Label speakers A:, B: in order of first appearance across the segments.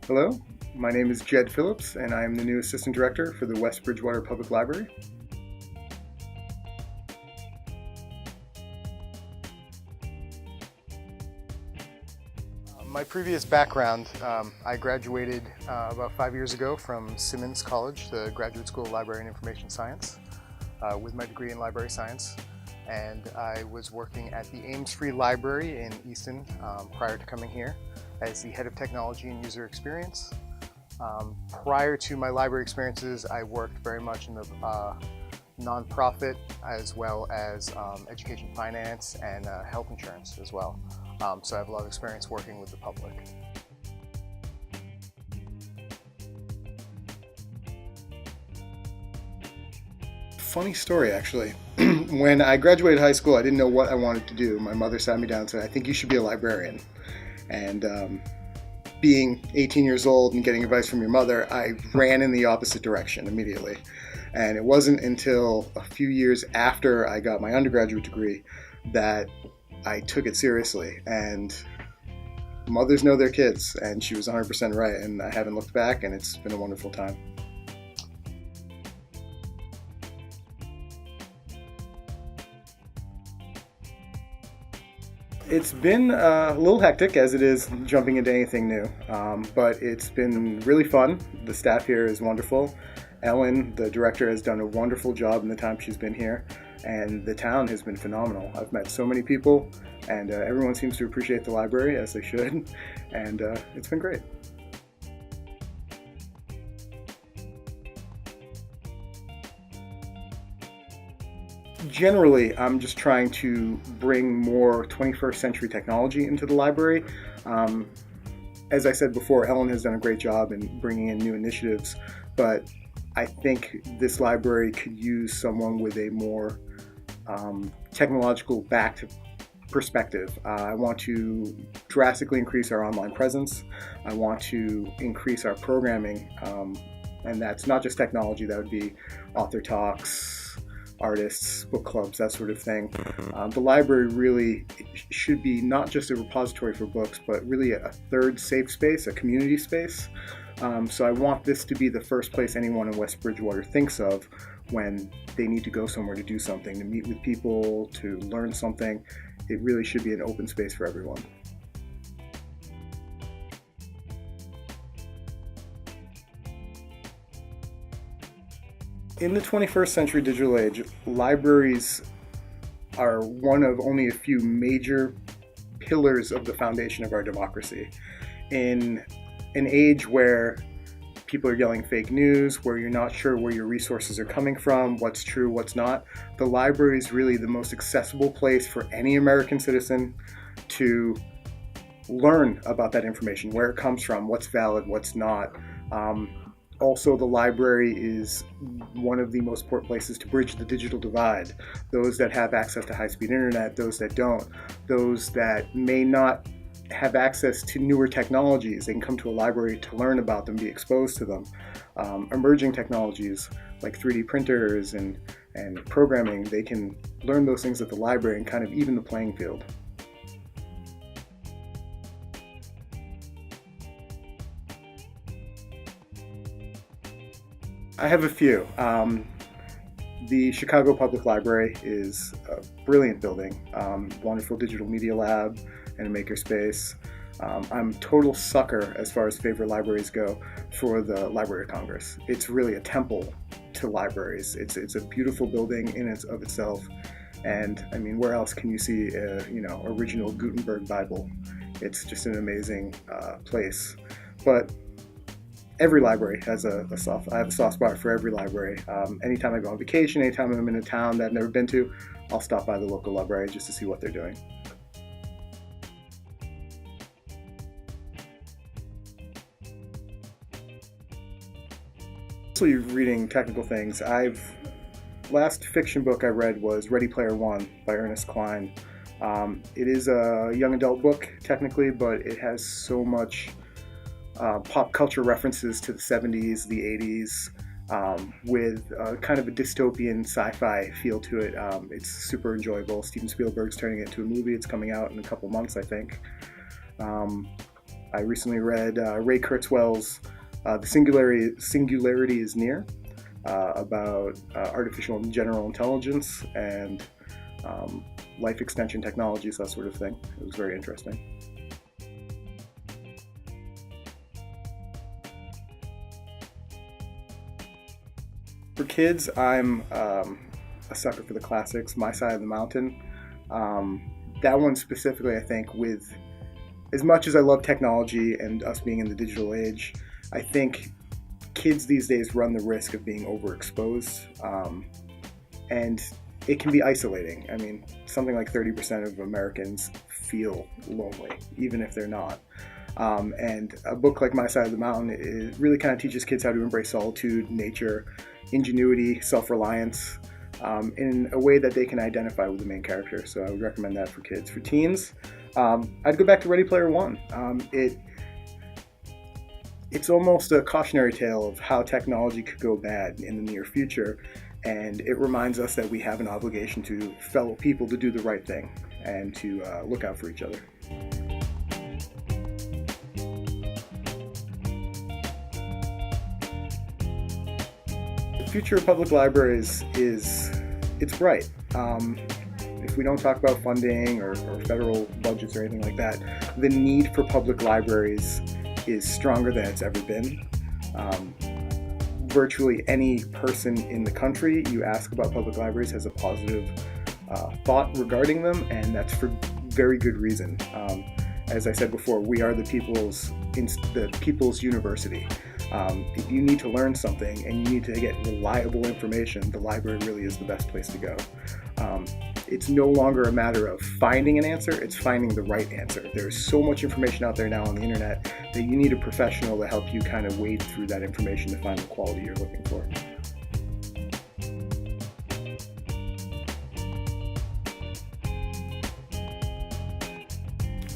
A: Hello, my name is Jed Phillips, and I am the new Assistant Director for the West Bridgewater Public Library. My previous background, I graduated about 5 years ago from Simmons College, the Graduate School of Library and Information Science, with my degree in library science. And I was working at the Ames Free Library in Easton prior to coming here as the Head of Technology and User Experience. Prior to my library experiences, I worked very much in the nonprofit as well as education finance and health insurance as well. So I have a lot of experience working with the public. Funny story, actually. When I graduated high school, I didn't know what I wanted to do. My mother sat me down and said, "I think you should be a librarian." And being 18 years old and getting advice from your mother, I ran in the opposite direction immediately. And it wasn't until a few years after I got my undergraduate degree that I took it seriously. And mothers know their kids, and she was 100% right, and I haven't looked back, and it's been a wonderful time. It's been a little hectic, as it is jumping into anything new, but it's been really fun. The staff here is wonderful. Ellen, the director, has done a wonderful job in the time she's been here, and the town has been phenomenal. I've met so many people, and everyone seems to appreciate the library, as they should, and it's been great. Generally, I'm just trying to bring more 21st century technology into the library. As I said before, Ellen has done a great job in bringing in new initiatives, but I think this library could use someone with a more technological backed perspective. I want to drastically increase our online presence. I want to increase our programming, and that's not just technology. That would be author talks, artists, book clubs, that sort of thing. The library really should be not just a repository for books, but really a third safe space, a community space. So I want this to be the first place anyone in West Bridgewater thinks of when they need to go somewhere to do something, to meet with people, to learn something. It really should be an open space for everyone. In the 21st century digital age, libraries are one of only a few major pillars of the foundation of our democracy. In an age where people are yelling fake news, where you're not sure where your resources are coming from, what's true, what's not, the library is really the most accessible place for any American citizen to learn about that information, where it comes from, what's valid, what's not. Also, the library is one of the most important places to bridge the digital divide. Those that have access to high-speed internet, those that don't, those that may not have access to newer technologies, they can come to a library to learn about them, be exposed to them. Emerging technologies like 3D printers and programming, they can learn those things at the library and kind of even the playing field. I have a few. The Chicago Public Library is a brilliant building, wonderful digital media lab and a makerspace. I'm a total sucker as far as favorite libraries go for the Library of Congress. It's really a temple to libraries. It's a beautiful building in and of itself, and I mean, where else can you see a original Gutenberg Bible? It's just an amazing place. But every library has I have a soft spot for every library. Anytime I go on vacation, anytime I'm in a town that I've never been to, I'll stop by the local library just to see what they're doing. Mostly reading technical things. Last fiction book I read was Ready Player One by Ernest Cline. It is a young adult book technically, but it has so much pop culture references to the 70s, the 80s, with kind of a dystopian sci-fi feel to it. It's super enjoyable. Steven Spielberg's turning it into a movie. It's coming out in a couple months, I think. I recently read Ray Kurzweil's The Singularity is Near, about artificial and general intelligence and life extension technologies, that sort of thing. It was very interesting. For kids, I'm a sucker for the classics. My Side of the Mountain. That one specifically, I think, with as much as I love technology and us being in the digital age, I think kids these days run the risk of being overexposed, and it can be isolating. I mean, something like 30% of Americans feel lonely, even if they're not. And a book like My Side of the Mountain, it really kind of teaches kids how to embrace solitude, nature, ingenuity, self-reliance, in a way that they can identify with the main character. So I would recommend that for kids. For teens, I'd go back to Ready Player One. It's almost a cautionary tale of how technology could go bad in the near future, and it reminds us that we have an obligation to fellow people to do the right thing and to look out for each other. The future of public libraries it's bright. If we don't talk about funding or federal budgets or anything like that, the need for public libraries is stronger than it's ever been. Virtually any person in the country you ask about public libraries has a positive thought regarding them, and that's for very good reason. As I said before, we are the people's university. If you need to learn something and you need to get reliable information, the library really is the best place to go. It's no longer a matter of finding an answer, it's finding the right answer. There's so much information out there now on the internet that you need a professional to help you kind of wade through that information to find the quality you're looking for.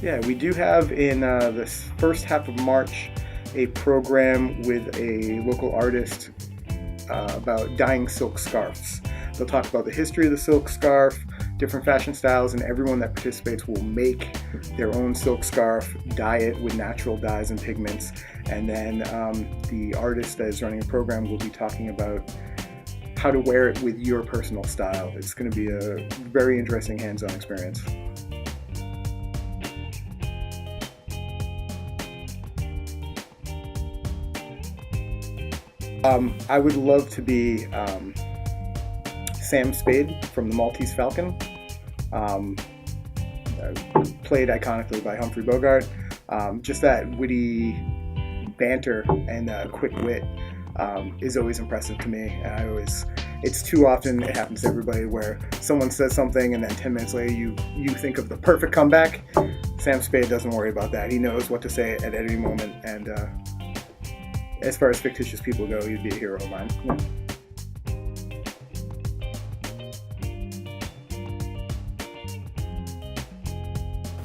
A: Yeah, we do have in this first half of March a program with a local artist about dyeing silk scarves. They'll talk about the history of the silk scarf, different fashion styles, and everyone that participates will make their own silk scarf, dye it with natural dyes and pigments, and then the artist that is running the program will be talking about how to wear it with your personal style. It's going to be a very interesting hands-on experience. I would love to be Sam Spade from the Maltese Falcon, played iconically by Humphrey Bogart. Just that witty banter and quick wit is always impressive to me. And it's too often, it happens to everybody, where someone says something and then 10 minutes later you think of the perfect comeback. Sam Spade doesn't worry about that. He knows what to say at any moment, and as far as fictitious people go, he'd be a hero of mine. Yeah.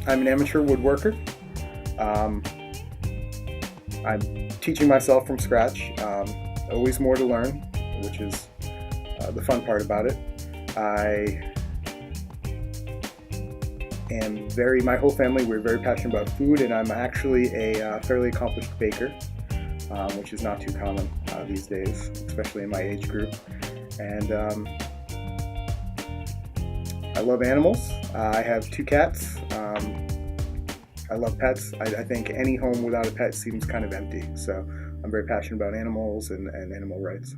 A: I'm an amateur woodworker. I'm teaching myself from scratch. Always more to learn, which is the fun part about it. My whole family, we're very passionate about food, and I'm actually a fairly accomplished baker, which is not too common these days, especially in my age group. And I love animals. I have 2 cats. I love pets. I think any home without a pet seems kind of empty. So I'm very passionate about animals and animal rights.